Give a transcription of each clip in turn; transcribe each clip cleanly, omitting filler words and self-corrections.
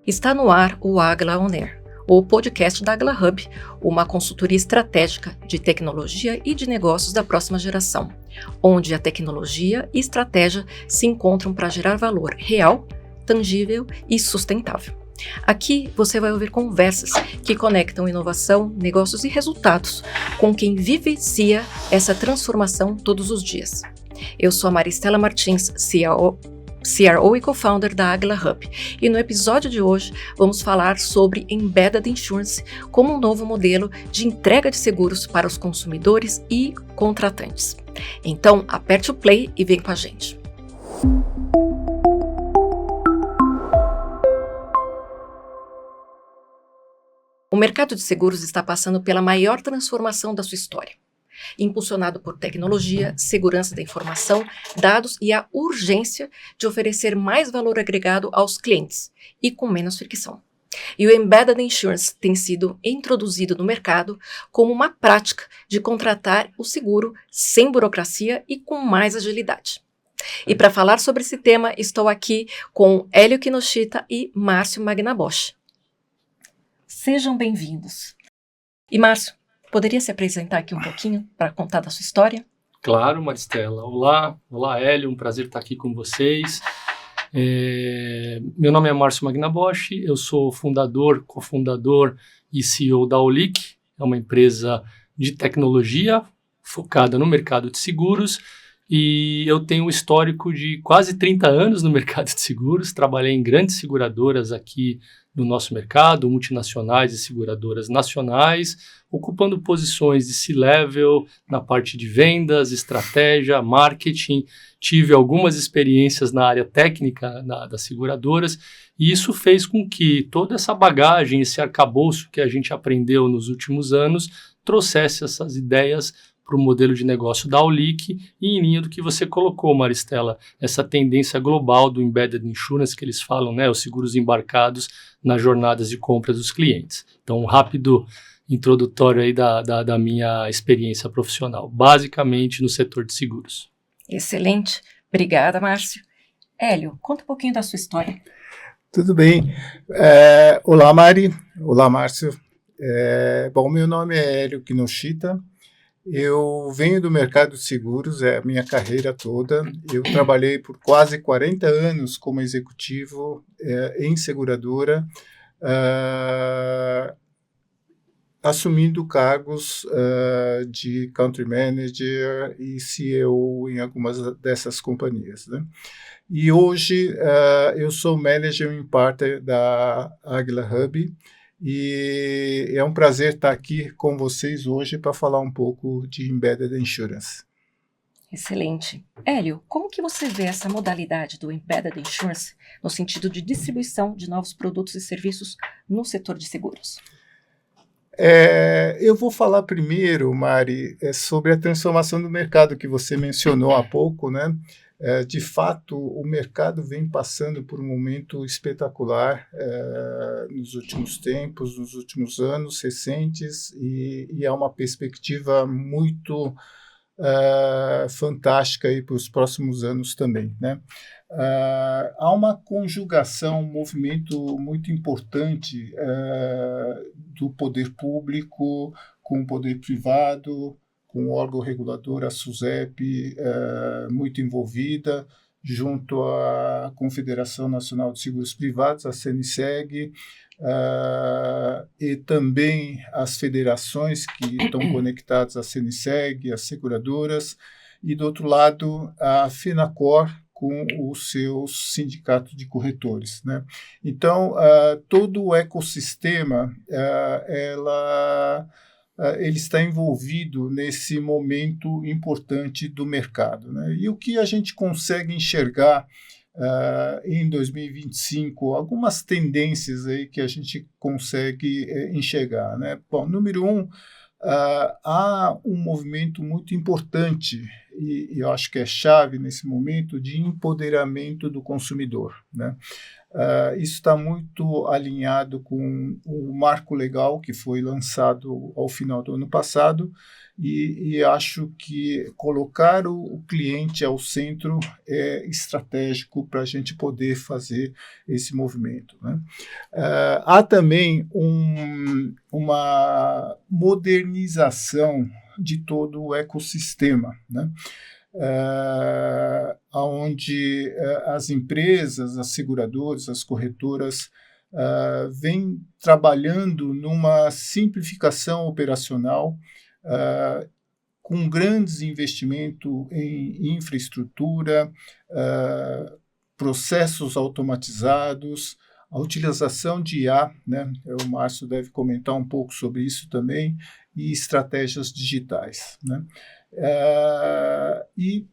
Está no ar o Agla On Air, o podcast da Agla Hub, uma consultoria estratégica de tecnologia e de negócios da próxima geração, onde a tecnologia e estratégia se encontram para gerar valor real, tangível e sustentável. Aqui você vai ouvir conversas que conectam inovação, negócios e resultados com quem vivencia essa transformação todos os dias. Eu sou a Maristela Martins, CRO e co-founder da Agla Hub, e no episódio de hoje vamos falar sobre Embedded Insurance como um novo modelo de entrega de seguros para os consumidores e contratantes. Então, aperte o play e vem com a gente. O mercado de seguros está passando pela maior transformação da sua história, impulsionado por tecnologia, segurança da informação, dados e a urgência de oferecer mais valor agregado aos clientes e com menos fricção. E o Embedded Insurance tem sido introduzido no mercado como uma prática de contratar o seguro sem burocracia e com mais agilidade. E para falar sobre esse tema, estou aqui com Hélio Kinoshita e Márcio Magnabosch. Sejam bem-vindos. E Márcio, poderia se apresentar aqui um pouquinho para contar da sua história? Claro, Maristela. Olá, Hélio, um prazer estar aqui com vocês. Meu nome é Márcio Magnabosch, eu sou cofundador e CEO da Olic, é uma empresa de tecnologia focada no mercado de seguros, e eu tenho um histórico de quase 30 anos no mercado de seguros, trabalhei em grandes seguradoras aqui do nosso mercado, multinacionais e seguradoras nacionais, ocupando posições de C-level na parte de vendas, estratégia, marketing. Tive algumas experiências na área técnica das seguradoras, e isso fez com que toda essa bagagem, esse arcabouço que a gente aprendeu nos últimos anos, trouxesse essas ideias para o modelo de negócio da Olic e em linha do que você colocou, Maristela, essa tendência global do Embedded Insurance que eles falam, né, os seguros embarcados nas jornadas de compra dos clientes. Então, um rápido introdutório aí da minha experiência profissional, basicamente no setor de seguros. Excelente. Obrigada, Márcio. Hélio, conta um pouquinho da sua história. Tudo bem. Olá, Mari. Olá, Márcio. Bom, meu nome é Hélio Kinoshita. Eu venho do mercado de seguros, é a minha carreira toda. Eu trabalhei por quase 40 anos como executivo em seguradora, assumindo cargos de country manager e CEO em algumas dessas companhias, né? E hoje eu sou manager em parte da Agla Hub, e é um prazer estar aqui com vocês hoje para falar um pouco de Embedded Insurance. Excelente. Hélio, como que você vê essa modalidade do Embedded Insurance no sentido de distribuição de novos produtos e serviços no setor de seguros? Eu vou falar primeiro, Mari, sobre a transformação do mercado que você mencionou há pouco, né? De fato, o mercado vem passando por um momento espetacular nos últimos tempos, nos últimos anos recentes, e há uma perspectiva muito fantástica para os próximos anos também, né? Há uma conjugação, um movimento muito importante do poder público com o poder privado, com o órgão regulador, a SUSEP, muito envolvida, junto à Confederação Nacional de Seguros Privados, a CNSEG, e também as federações que estão conectadas à CNSEG, as seguradoras, e, do outro lado, a FENACOR, com o seu sindicato de corretores, né? Então, todo o ecossistema, ele está envolvido nesse momento importante do mercado, né? E o que a gente consegue enxergar em 2025, algumas tendências aí que a gente consegue enxergar, né? Bom, número um, há um movimento muito importante, e eu acho que é chave nesse momento, de empoderamento do consumidor, né? Isso está muito alinhado com o marco legal que foi lançado ao final do ano passado, e acho que colocar o cliente ao centro é estratégico para a gente poder fazer esse movimento, né? Há também uma modernização de todo o ecossistema, né? Onde as empresas, as seguradoras, as corretoras vêm trabalhando numa simplificação operacional, com grandes investimentos em infraestrutura, processos automatizados, a utilização de IA, né? O Márcio deve comentar um pouco sobre isso também, e estratégias digitais, né? E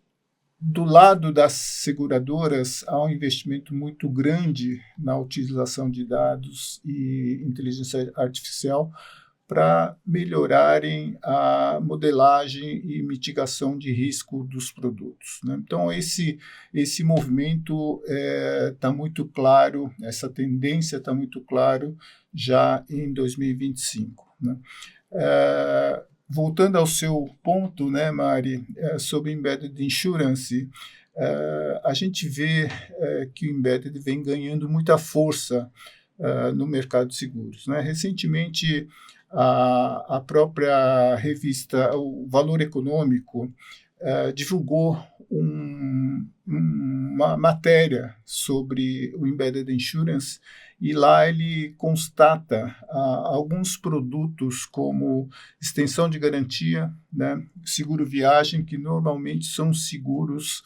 do lado das seguradoras há um investimento muito grande na utilização de dados e inteligência artificial para melhorarem a modelagem e mitigação de risco dos produtos, né? Então, esse movimento está muito claro, essa tendência está muito claro já em 2025, né? Voltando ao seu ponto, né, Mari, sobre Embedded Insurance, a gente vê que o Embedded vem ganhando muita força no mercado de seguros, né? Recentemente, a própria revista O Valor Econômico divulgou uma matéria sobre o Embedded Insurance, e lá ele constata alguns produtos como extensão de garantia, né, seguro viagem, que normalmente são seguros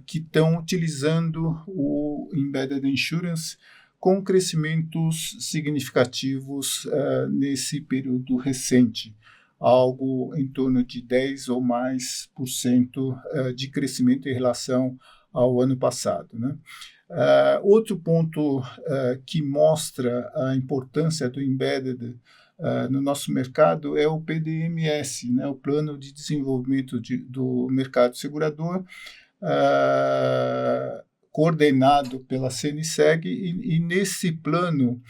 que estão utilizando o Embedded Insurance, com crescimentos significativos nesse período recente, algo em torno de 10% ou mais de crescimento em relação ao ano passado, né? Outro ponto que mostra a importância do Embedded no nosso mercado é o PDMS, né, o Plano de Desenvolvimento do Mercado Segurador, coordenado pela CNSEG, e nesse plano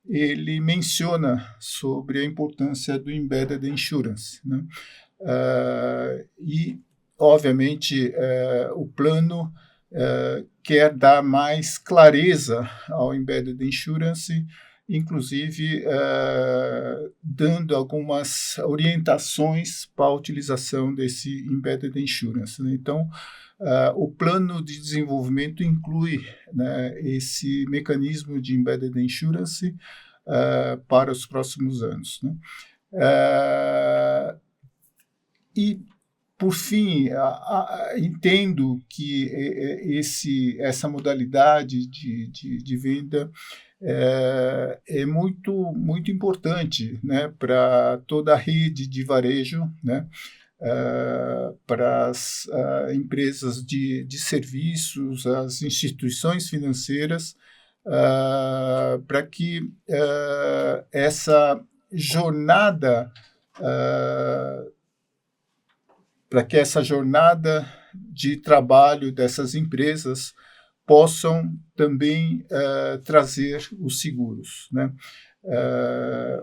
ele menciona sobre a importância do Embedded Insurance, né? E, obviamente, o plano quer dar mais clareza ao Embedded Insurance, inclusive dando algumas orientações para a utilização desse Embedded Insurance, né? Então, o plano de desenvolvimento inclui, né, esse mecanismo de Embedded Insurance para os próximos anos, né? E, por fim, entendo que essa modalidade de venda é muito, muito importante, né, para toda a rede de varejo, né, para as empresas de serviços, as instituições financeiras, para que essa jornada de trabalho dessas empresas possam também trazer os seguros, né?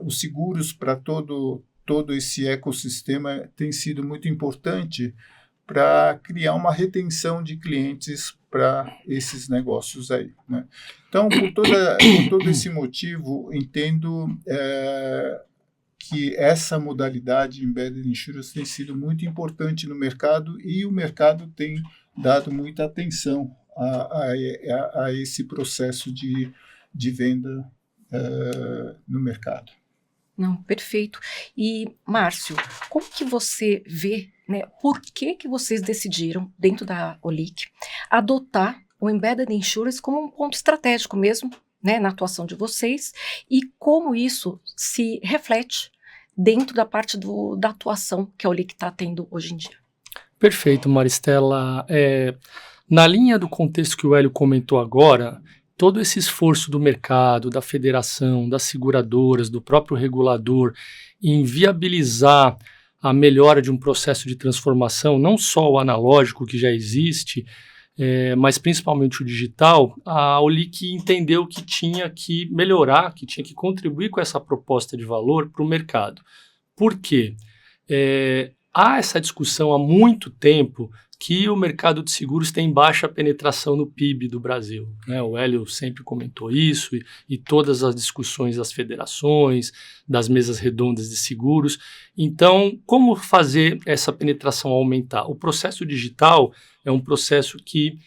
Os seguros para todo esse ecossistema tem sido muito importante para criar uma retenção de clientes para esses negócios aí, né? Então, por todo esse motivo, entendo que essa modalidade Embedded Insurance tem sido muito importante no mercado, e o mercado tem dado muita atenção a esse processo de venda no mercado. Não, perfeito. E, Márcio, como que você vê, né, por que vocês decidiram, dentro da OLIC, adotar o Embedded Insurance como um ponto estratégico mesmo, né, na atuação de vocês, e como isso se reflete dentro da parte da atuação que a OLIC está tendo hoje em dia? Perfeito, Maristela. Na linha do contexto que o Hélio comentou agora, todo esse esforço do mercado, da federação, das seguradoras, do próprio regulador, em viabilizar a melhora de um processo de transformação, não só o analógico que já existe, mas principalmente o digital, a Olic entendeu que tinha que melhorar, que tinha que contribuir com essa proposta de valor para o mercado. Por quê? Há essa discussão há muito tempo que o mercado de seguros tem baixa penetração no PIB do Brasil, né? O Hélio sempre comentou isso e todas as discussões das federações, das mesas redondas de seguros. Então, como fazer essa penetração aumentar? O processo digital é um processo que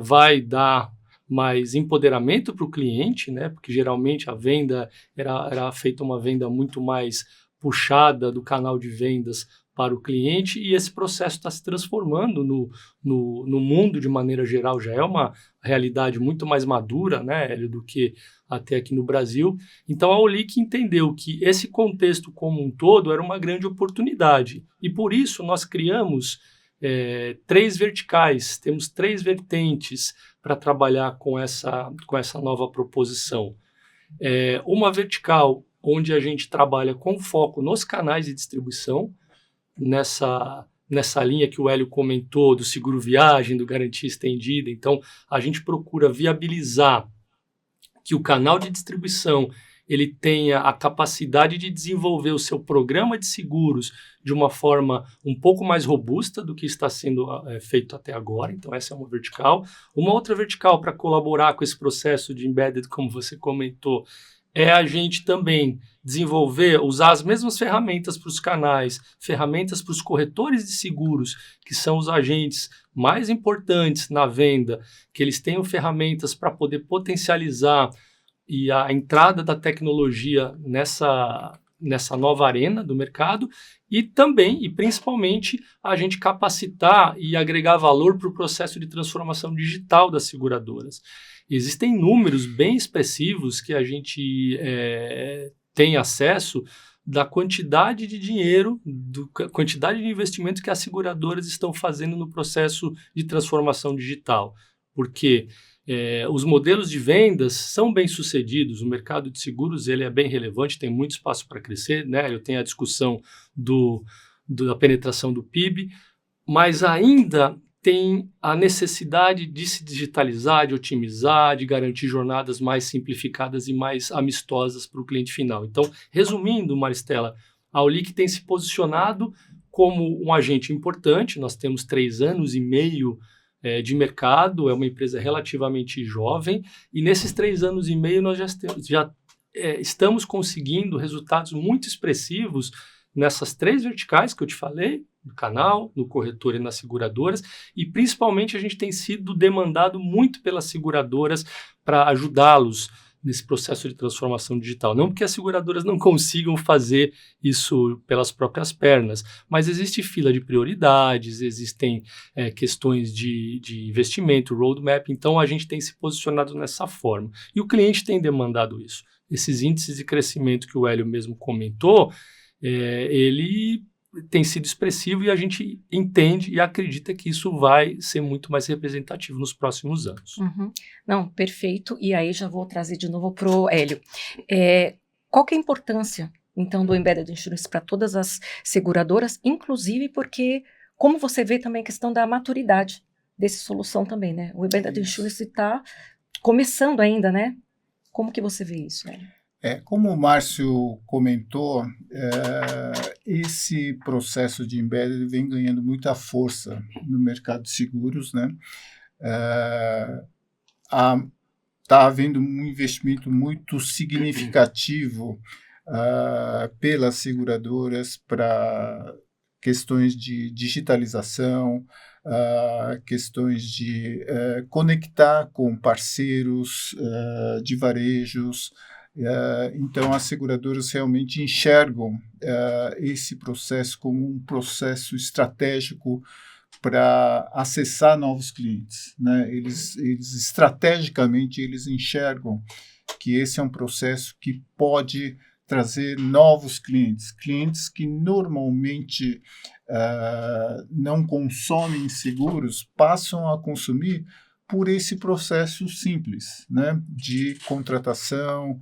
vai dar mais empoderamento para o cliente, né? Porque geralmente a venda era feita uma venda muito mais puxada do canal de vendas para o cliente, e esse processo está se transformando no mundo de maneira geral, já é uma realidade muito mais madura, né, Hélio, do que até aqui no Brasil. Então a Olic entendeu que esse contexto como um todo era uma grande oportunidade, e por isso nós criamos 3 verticais, temos 3 vertentes para trabalhar com essa nova proposição. Uma vertical onde a gente trabalha com foco nos canais de distribuição, nessa linha que o Hélio comentou do seguro viagem, do garantia estendida. Então, a gente procura viabilizar que o canal de distribuição ele tenha a capacidade de desenvolver o seu programa de seguros de uma forma um pouco mais robusta do que está sendo feito até agora. Então, essa é uma vertical. Uma outra vertical para colaborar com esse processo de embedded, como você comentou, é a gente também desenvolver, usar as mesmas ferramentas para os canais, ferramentas para os corretores de seguros, que são os agentes mais importantes na venda, que eles tenham ferramentas para poder potencializar e a entrada da tecnologia nessa nova arena do mercado, e também, e principalmente, a gente capacitar e agregar valor para o processo de transformação digital das seguradoras. Existem números bem expressivos que a gente tem acesso da quantidade de dinheiro, da quantidade de investimento que as seguradoras estão fazendo no processo de transformação digital. Porque os modelos de vendas são bem sucedidos, o mercado de seguros ele é bem relevante, tem muito espaço para crescer, né? Eu tenho a discussão da penetração do PIB, mas ainda tem a necessidade de se digitalizar, de otimizar, de garantir jornadas mais simplificadas e mais amistosas para o cliente final. Então, resumindo, Maristela, a Olic tem se posicionado como um agente importante. Nós temos 3 anos e meio de mercado, é uma empresa relativamente jovem, e nesses 3 anos e meio nós já estamos conseguindo resultados muito expressivos nessas 3 verticais que eu te falei, no canal, no corretor e nas seguradoras, e principalmente a gente tem sido demandado muito pelas seguradoras para ajudá-los nesse processo de transformação digital. Não porque as seguradoras não consigam fazer isso pelas próprias pernas, mas existe fila de prioridades, existem questões de investimento, roadmap, então a gente tem se posicionado nessa forma. E o cliente tem demandado isso. Esses índices de crescimento que o Hélio mesmo comentou, ele tem sido expressivo e a gente entende e acredita que isso vai ser muito mais representativo nos próximos anos. Uhum. Não, perfeito. E aí já vou trazer de novo para o Hélio. Qual que é a importância, então, do Embedded Insurance para todas as seguradoras, inclusive porque, como você vê também a questão da maturidade dessa solução também, né? O Embedded Insurance está começando ainda, né? Como que você vê isso, Hélio? Como o Márcio comentou, esse processo de embedded vem ganhando muita força no mercado de seguros, né? Está havendo um investimento muito significativo pelas seguradoras para questões de digitalização, questões de conectar com parceiros de varejos. Então, as seguradoras realmente enxergam esse processo como um processo estratégico para acessar novos clientes, né? Eles estrategicamente enxergam que esse é um processo que pode trazer novos clientes que normalmente não consomem seguros, passam a consumir por esse processo simples, né, de contratação,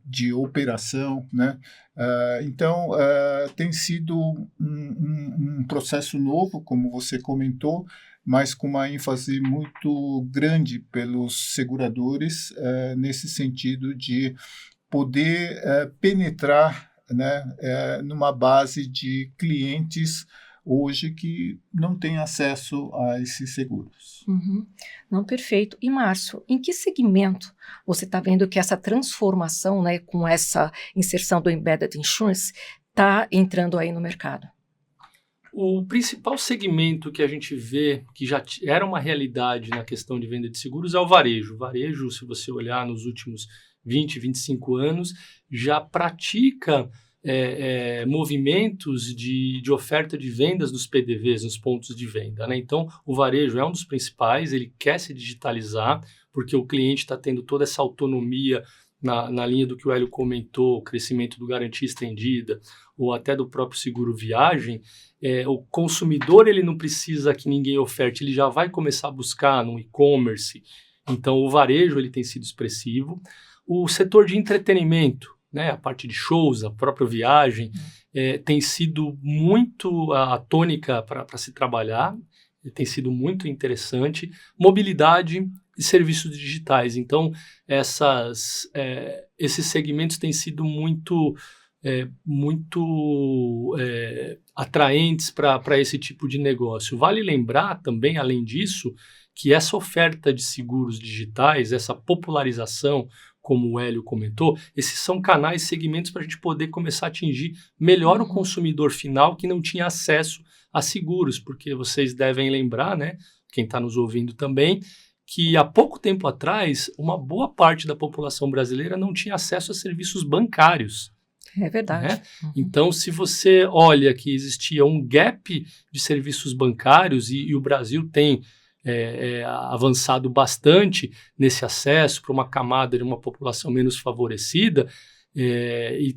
de operação, né? Então, tem sido um processo novo, como você comentou, mas com uma ênfase muito grande pelos seguradores, nesse sentido de poder penetrar, né, numa base de clientes hoje que não têm acesso a esses seguros. Uhum. Não, perfeito. E, Márcio, em que segmento você está vendo que essa transformação, né, com essa inserção do Embedded Insurance, está entrando aí no mercado? O principal segmento que a gente vê, que já era uma realidade na questão de venda de seguros, é o varejo. O varejo, se você olhar nos últimos 20, 25 anos, já pratica movimentos de oferta de vendas nos PDVs, nos pontos de venda, né? Então, o varejo é um dos principais, ele quer se digitalizar, porque o cliente está tendo toda essa autonomia na linha do que o Hélio comentou, o crescimento do garantia estendida, ou até do próprio seguro viagem. O consumidor ele não precisa que ninguém oferte, ele já vai começar a buscar no e-commerce. Então, o varejo ele tem sido expressivo. O setor de entretenimento, né, a parte de shows, a própria viagem, tem sido muito a tônica para se trabalhar, tem sido muito interessante. Mobilidade e serviços digitais. Então, esses segmentos têm sido muito atraentes para esse tipo de negócio. Vale lembrar também, além disso, que essa oferta de seguros digitais, essa popularização, como o Hélio comentou, esses são canais, segmentos para a gente poder começar a atingir melhor o consumidor final que não tinha acesso a seguros, porque vocês devem lembrar, né, quem está nos ouvindo também, que há pouco tempo atrás, uma boa parte da população brasileira não tinha acesso a serviços bancários. É verdade. Né? Então, se você olha que existia um gap de serviços bancários e o Brasil tem avançado bastante nesse acesso para uma camada de uma população menos favorecida, e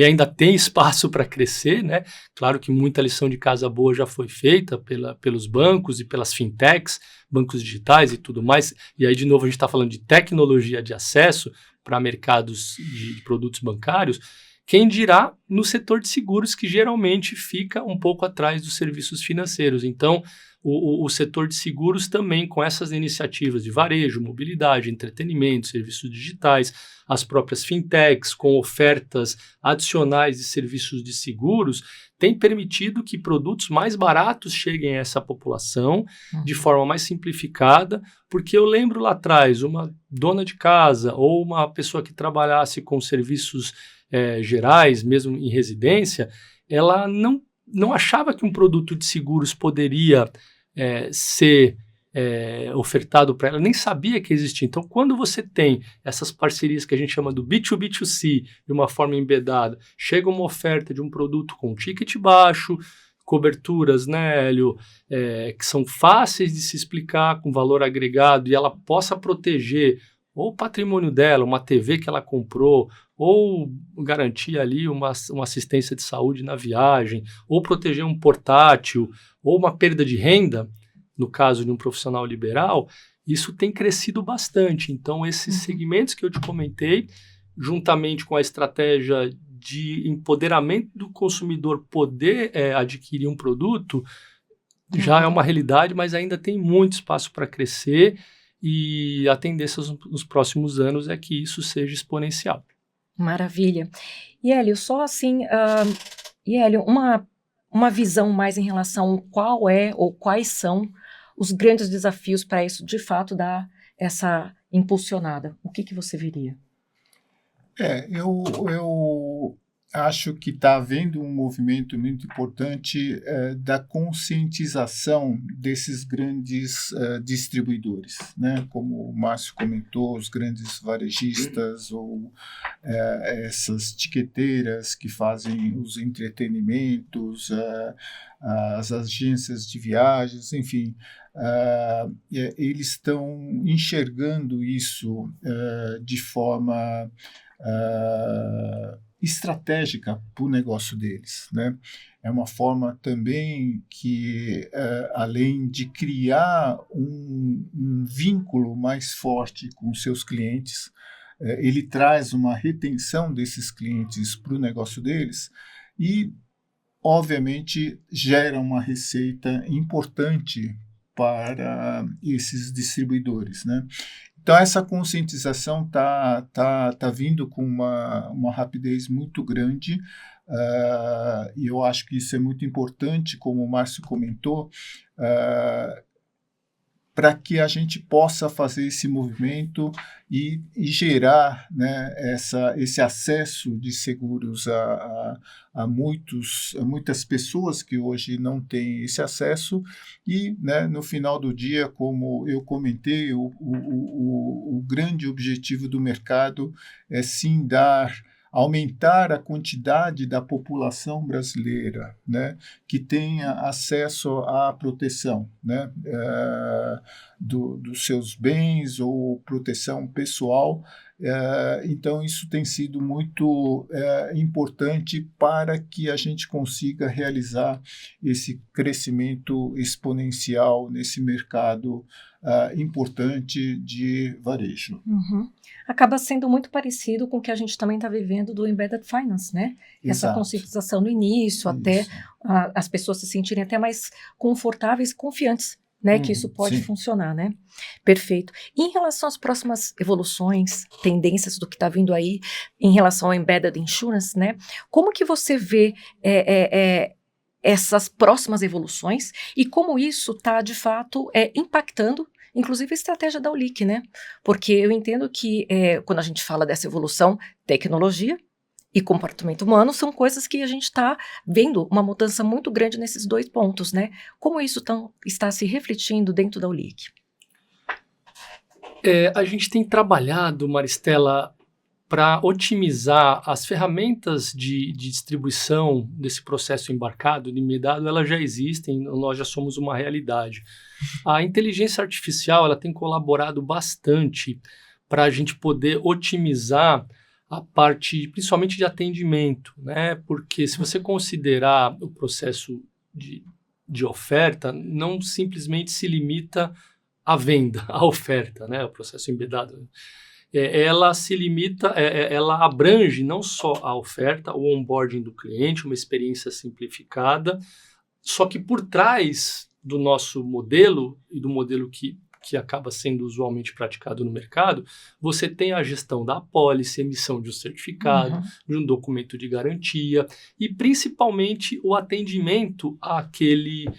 ainda tem espaço para crescer, né? Claro que muita lição de casa boa já foi feita pelos bancos e pelas fintechs, bancos digitais e tudo mais, e aí de novo a gente está falando de tecnologia de acesso para mercados de produtos bancários. Quem dirá no setor de seguros, que geralmente fica um pouco atrás dos serviços financeiros. Então, o setor de seguros também, com essas iniciativas de varejo, mobilidade, entretenimento, serviços digitais, as próprias fintechs, com ofertas adicionais de serviços de seguros, tem permitido que produtos mais baratos cheguem a essa população de forma mais simplificada, porque eu lembro lá atrás, uma dona de casa ou uma pessoa que trabalhasse com serviços gerais, mesmo em residência, ela não achava que um produto de seguros poderia ser ofertado para ela, nem sabia que existia. Então, quando você tem essas parcerias que a gente chama do B2B2C, de uma forma embedada, chega uma oferta de um produto com ticket baixo, coberturas, né, Hélio, que são fáceis de se explicar, com valor agregado, e ela possa proteger ou o patrimônio dela, uma TV que ela comprou, ou garantir ali uma assistência de saúde na viagem, ou proteger um portátil, ou uma perda de renda, no caso de um profissional liberal, isso tem crescido bastante. Então, esses segmentos que eu te comentei, juntamente com a estratégia de empoderamento do consumidor poder adquirir um produto, já é uma realidade, mas ainda tem muito espaço para crescer, e a tendência nos próximos anos é que isso seja exponencial. Maravilha. E Hélio, só assim, uma visão mais em relação a qual ou quais são os grandes desafios para isso de fato dar essa impulsionada. O que você veria? Eu acho que está havendo um movimento muito importante da conscientização desses grandes distribuidores, né? Como o Márcio comentou, os grandes varejistas ou essas tiqueteiras que fazem os entretenimentos, as agências de viagens, enfim, eles estão enxergando isso de forma estratégica para o negócio deles, né? É uma forma também que, além de criar um vínculo mais forte com seus clientes, ele traz uma retenção desses clientes para o negócio deles e, obviamente, gera uma receita importante para esses distribuidores, né? Então, essa conscientização tá vindo com uma rapidez muito grande, e eu acho que isso é muito importante, como o Márcio comentou, para que a gente possa fazer esse movimento e gerar, né, esse acesso de seguros a muitas pessoas que hoje não têm esse acesso e, né, no final do dia, como eu comentei, o grande objetivo do mercado é sim aumentar a quantidade da população brasileira, né, que tenha acesso à proteção, né, dos seus bens ou proteção pessoal. Então, isso tem sido muito importante para que a gente consiga realizar esse crescimento exponencial nesse mercado importante de varejo. Uhum. Acaba sendo muito parecido com o que a gente também está vivendo do Embedded Finance, né? Essa Exato. conscientização no início, até as pessoas se sentirem até mais confortáveis e confiantes, né? Que isso pode funcionar, né? Perfeito. E em relação às próximas evoluções, tendências do que está vindo aí, em relação ao Embedded Insurance, né? Como que você vê essas próximas evoluções e como isso está, de fato, impactando inclusive a estratégia da Aulic, né? Porque eu entendo que quando a gente fala dessa evolução, tecnologia e comportamento humano são coisas que a gente está vendo uma mudança muito grande nesses dois pontos, né? Como isso está se refletindo dentro da Aulic? A gente tem trabalhado, Maristela, para otimizar as ferramentas de distribuição desse processo embarcado, limitado, elas já existem, nós já somos uma realidade. A inteligência artificial ela tem colaborado bastante para a gente poder otimizar a parte, principalmente de atendimento, né? Porque se você considerar o processo de oferta, não simplesmente se limita à venda, à oferta, né? O processo embedado. Ela se limita, ela abrange não só a oferta, o onboarding do cliente, uma experiência simplificada, só que por trás do nosso modelo e do modelo que acaba sendo usualmente praticado no mercado, você tem a gestão da apólice, emissão de um certificado, de um documento de garantia e principalmente o atendimento àquele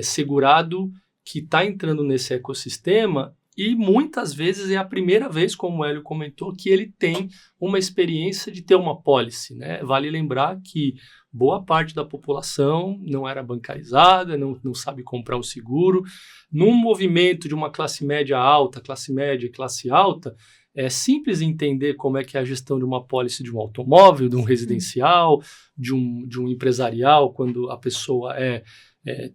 segurado que está entrando nesse ecossistema. E muitas vezes é a primeira vez, como o Hélio comentou, que ele tem uma experiência de ter uma apólice, né? Vale lembrar que boa parte da população não era bancarizada, não sabe comprar um seguro. Num movimento de uma classe média alta, classe média e classe alta, é simples entender como é que é a gestão de uma apólice de um automóvel, de um residencial, de um empresarial, quando a pessoa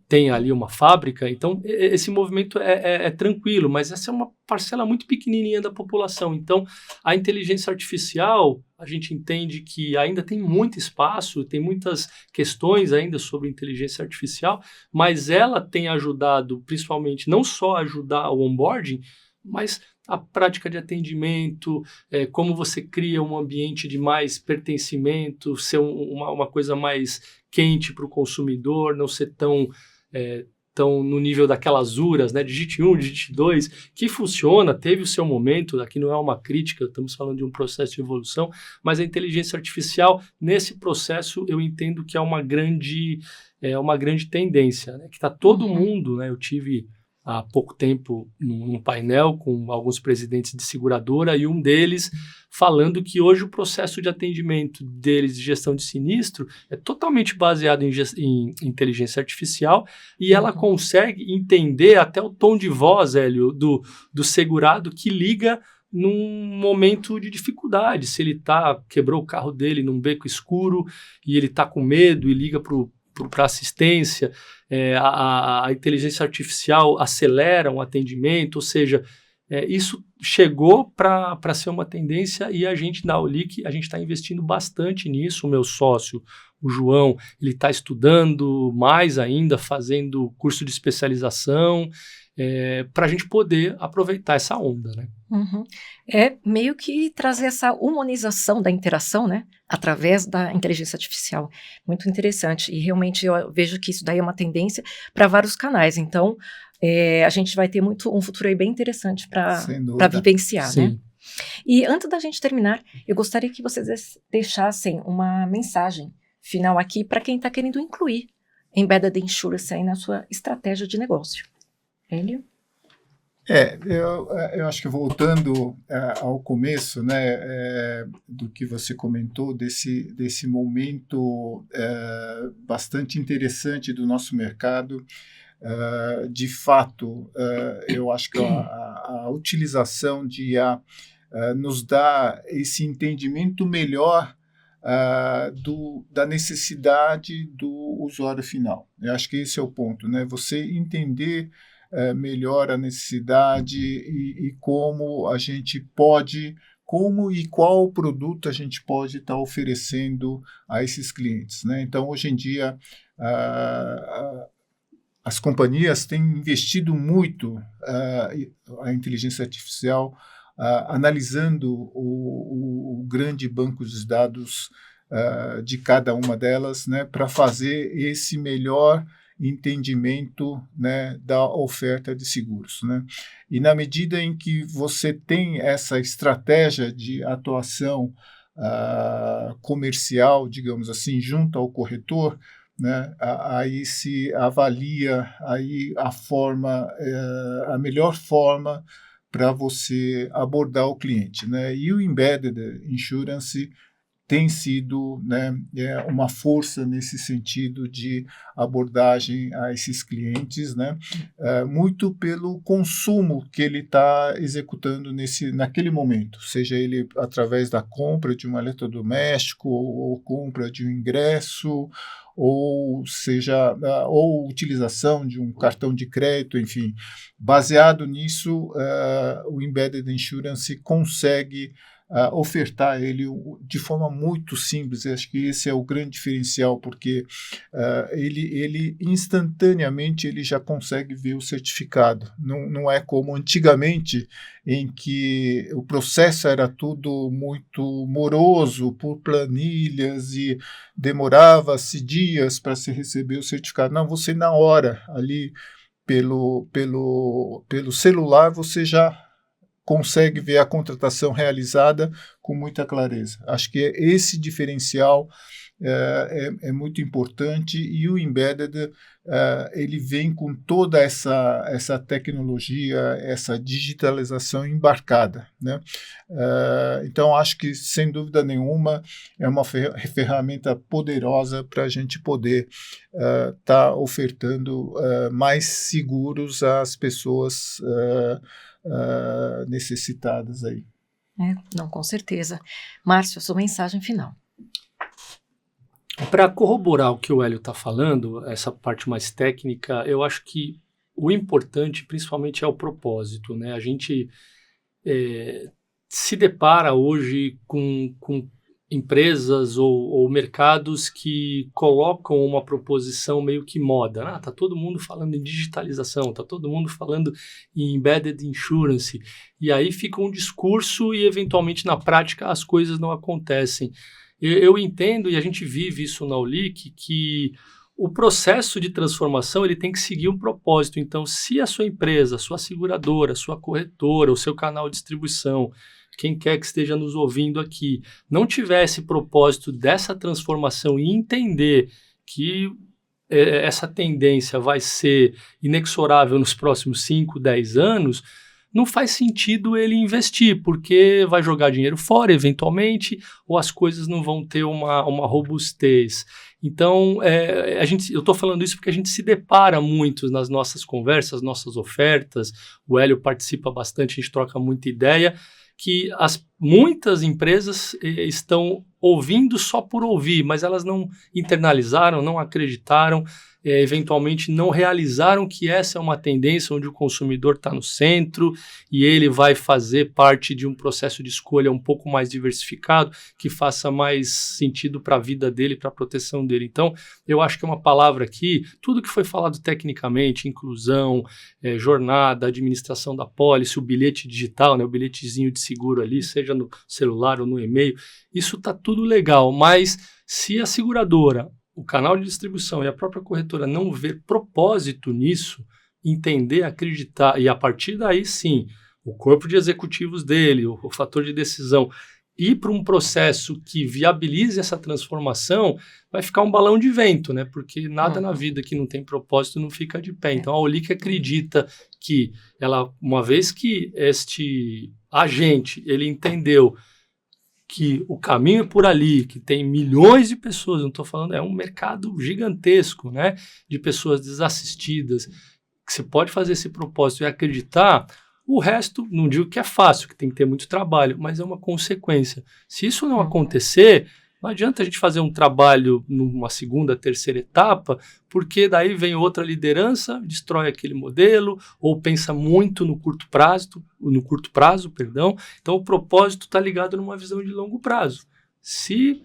tem ali uma fábrica. Então, esse movimento é tranquilo, mas essa é uma parcela muito pequenininha da população. Então, a inteligência artificial, a gente entende que ainda tem muito espaço, tem muitas questões ainda sobre inteligência artificial, mas ela tem ajudado, principalmente, não só ajudar o onboarding, mas a prática de atendimento, como você cria um ambiente de mais pertencimento, ser uma coisa mais quente para o consumidor, não ser tão no nível daquelas URAs, né? Digite 1, digite 2, que funciona, teve o seu momento, aqui não é uma crítica, estamos falando de um processo de evolução, mas a inteligência artificial, nesse processo, eu entendo que é uma grande tendência, né? Que está todo mundo, né? Eu tive há pouco tempo num painel com alguns presidentes de seguradora e um deles falando que hoje o processo de atendimento deles de gestão de sinistro é totalmente baseado em inteligência artificial e ela consegue entender até o tom de voz, Hélio, do segurado que liga num momento de dificuldade. Se ele quebrou o carro dele num beco escuro e ele está com medo e liga para assistência, a inteligência artificial acelera um atendimento, ou seja, isso chegou para ser uma tendência e a gente na Aulic, a gente está investindo bastante nisso. O meu sócio, o João, ele está estudando mais ainda, fazendo curso de especialização, para a gente poder aproveitar essa onda, né? É meio que trazer essa humanização da interação, né, através da inteligência artificial. Muito interessante. E realmente eu vejo que isso daí é uma tendência para vários canais. Então, a gente vai ter um futuro aí bem interessante para Sem dúvida. vivenciar, Sim. né? E antes da gente terminar, eu gostaria que vocês deixassem uma mensagem final aqui para quem está querendo incluir Embedded Insurance aí na sua estratégia de negócio. Hélio? Eu acho que voltando ao começo, né, do que você comentou, desse momento bastante interessante do nosso mercado, de fato, eu acho que a utilização de IA nos dá esse entendimento melhor da necessidade do usuário final. Eu acho que esse é o ponto, né? Você entender melhor a necessidade e como a gente pode, como e qual produto a gente pode estar oferecendo a esses clientes, né? Então, hoje em dia, as companhias têm investido muito a inteligência artificial, analisando o grande banco de dados de cada uma delas, né, para fazer esse melhor entendimento, né, da oferta de seguros, né? E na medida em que você tem essa estratégia de atuação comercial, digamos assim, junto ao corretor, né, aí se avalia aí a melhor forma para você abordar o cliente, né? E o Embedded Insurance tem sido, né, uma força nesse sentido de abordagem a esses clientes, né, muito pelo consumo que ele está executando naquele momento, seja ele através da compra de um eletrodoméstico ou compra de um ingresso, ou seja, ou utilização de um cartão de crédito, enfim. Baseado nisso, o Embedded Insurance consegue ofertar ele de forma muito simples. Eu acho que esse é o grande diferencial, porque ele instantaneamente ele já consegue ver o certificado. Não é como antigamente, em que o processo era tudo muito moroso, por planilhas, e demorava-se dias para se receber o certificado. Não, você na hora, ali pelo celular, você já consegue ver a contratação realizada com muita clareza. Acho que esse diferencial é muito importante, e o Embedded ele vem com toda essa tecnologia, essa digitalização embarcada, né? Então, acho que, sem dúvida nenhuma, é uma ferramenta poderosa para a gente poder estar ofertando mais seguros às pessoas necessitadas aí. Não, com certeza. Márcio, sua mensagem final. Para corroborar o que o Hélio está falando, essa parte mais técnica, eu acho que o importante, principalmente, é o propósito, né? A gente se depara hoje com empresas ou mercados que colocam uma proposição meio que moda. Tá todo mundo falando em digitalização, tá todo mundo falando em embedded insurance, e aí fica um discurso e, eventualmente, na prática, as coisas não acontecem. Eu entendo, e a gente vive isso na Aulic, que o processo de transformação ele tem que seguir um propósito. Então, se a sua empresa, a sua seguradora, a sua corretora, o seu canal de distribuição, quem quer que esteja nos ouvindo aqui, não tiver esse propósito dessa transformação e entender que essa tendência vai ser inexorável nos próximos 5, 10 anos, não faz sentido ele investir, porque vai jogar dinheiro fora, eventualmente, ou as coisas não vão ter uma robustez. Então, eu estou falando isso porque a gente se depara muito nas nossas conversas, nossas ofertas, o Hélio participa bastante, a gente troca muita ideia, que muitas empresas estão ouvindo só por ouvir, mas elas não internalizaram, não acreditaram, eventualmente não realizaram que essa é uma tendência onde o consumidor está no centro e ele vai fazer parte de um processo de escolha um pouco mais diversificado, que faça mais sentido para a vida dele, para a proteção dele. Então, eu acho que é uma palavra aqui, tudo que foi falado tecnicamente, inclusão, jornada, administração da pólice, o bilhete digital, né, o bilhetezinho de seguro ali, seja no celular ou no e-mail, isso está tudo legal, mas se a seguradora, o canal de distribuição e a própria corretora não ver propósito nisso, entender, acreditar, e a partir daí sim, o corpo de executivos dele, o fator de decisão, ir para um processo que viabilize essa transformação, vai ficar um balão de vento, né? Porque nada na vida que não tem propósito não fica de pé. Então a Olic acredita que ela, uma vez que este agente, ele entendeu que o caminho é por ali, que tem milhões de pessoas, não estou falando, é um mercado gigantesco, né? De pessoas desassistidas, que você pode fazer esse propósito e acreditar. O resto, não digo que é fácil, que tem que ter muito trabalho, mas é uma consequência. Se isso não acontecer, não adianta a gente fazer um trabalho numa segunda, terceira etapa, porque daí vem outra liderança, destrói aquele modelo, ou pensa muito no curto prazo, perdão. Então o propósito está ligado numa visão de longo prazo. Se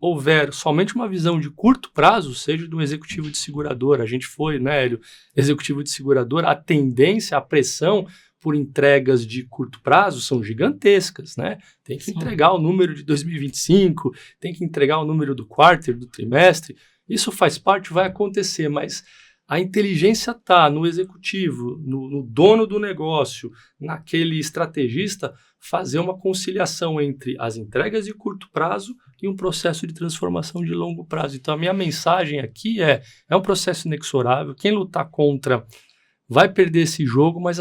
houver somente uma visão de curto prazo, seja de um executivo de seguradora, a gente foi, né, Hélio, executivo de seguradora, a tendência, a pressão por entregas de curto prazo são gigantescas, né? Tem que entregar o número de 2025, tem que entregar o número do quarter, do trimestre. Isso faz parte, vai acontecer, mas a inteligência está no executivo, no dono do negócio, naquele estrategista, fazer uma conciliação entre as entregas de curto prazo e um processo de transformação de longo prazo. Então, a minha mensagem aqui é um processo inexorável. Quem lutar contra vai perder esse jogo, mas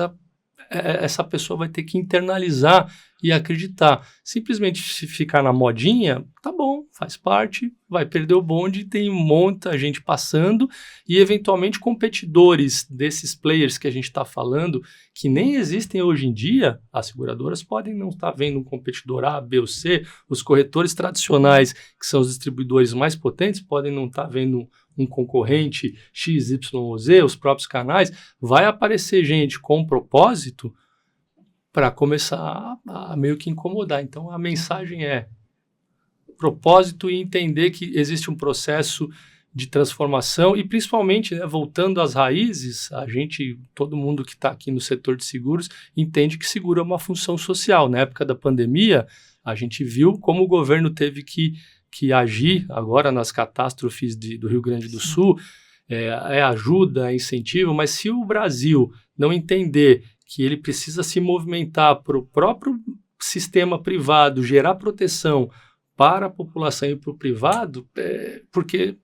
essa pessoa vai ter que internalizar e acreditar. Simplesmente se ficar na modinha, tá bom, faz parte, vai perder o bonde, tem muita gente passando e eventualmente competidores desses players que a gente está falando, que nem existem hoje em dia. As seguradoras podem não estar vendo um competidor A, B ou C, os corretores tradicionais, que são os distribuidores mais potentes, podem não estar vendo um concorrente X, Y ou Z, os próprios canais. Vai aparecer gente com propósito para começar a meio que incomodar. Então, a mensagem é propósito e entender que existe um processo de transformação e, principalmente, né, voltando às raízes, todo mundo que está aqui no setor de seguros entende que seguro é uma função social. Na época da pandemia, a gente viu como o governo teve que agir agora nas catástrofes do Rio Grande do Sul, ajuda, é incentivo, mas se o Brasil não entender que ele precisa se movimentar para o próprio sistema privado, gerar proteção para a população e para o privado, porque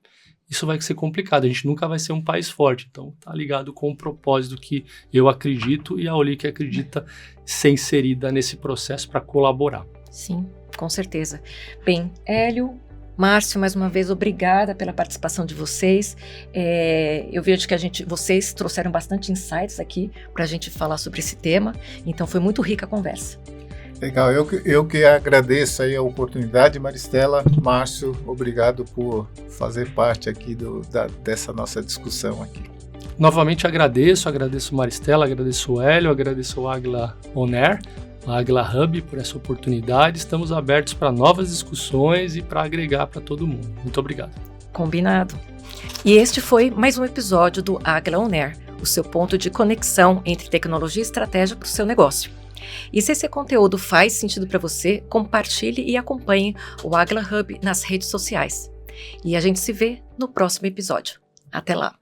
isso vai ser complicado, a gente nunca vai ser um país forte. Então, está ligado com o propósito que eu acredito e a Olic acredita ser inserida nesse processo para colaborar. Sim, com certeza. Bem, Hélio, Márcio, mais uma vez, obrigada pela participação de vocês. Eu vejo que vocês trouxeram bastante insights aqui para a gente falar sobre esse tema, então foi muito rica a conversa. Legal, eu que agradeço aí a oportunidade, Maristela. Márcio, obrigado por fazer parte aqui dessa nossa discussão aqui. Novamente agradeço Maristela, agradeço o Hélio, agradeço o Águila On Air, a Águila Hub por essa oportunidade. Estamos abertos para novas discussões e para agregar para todo mundo. Muito obrigado. Combinado. E este foi mais um episódio do Águila On Air, o seu ponto de conexão entre tecnologia e estratégia para o seu negócio. E se esse conteúdo faz sentido para você, compartilhe e acompanhe o Águila Hub nas redes sociais. E a gente se vê no próximo episódio. Até lá!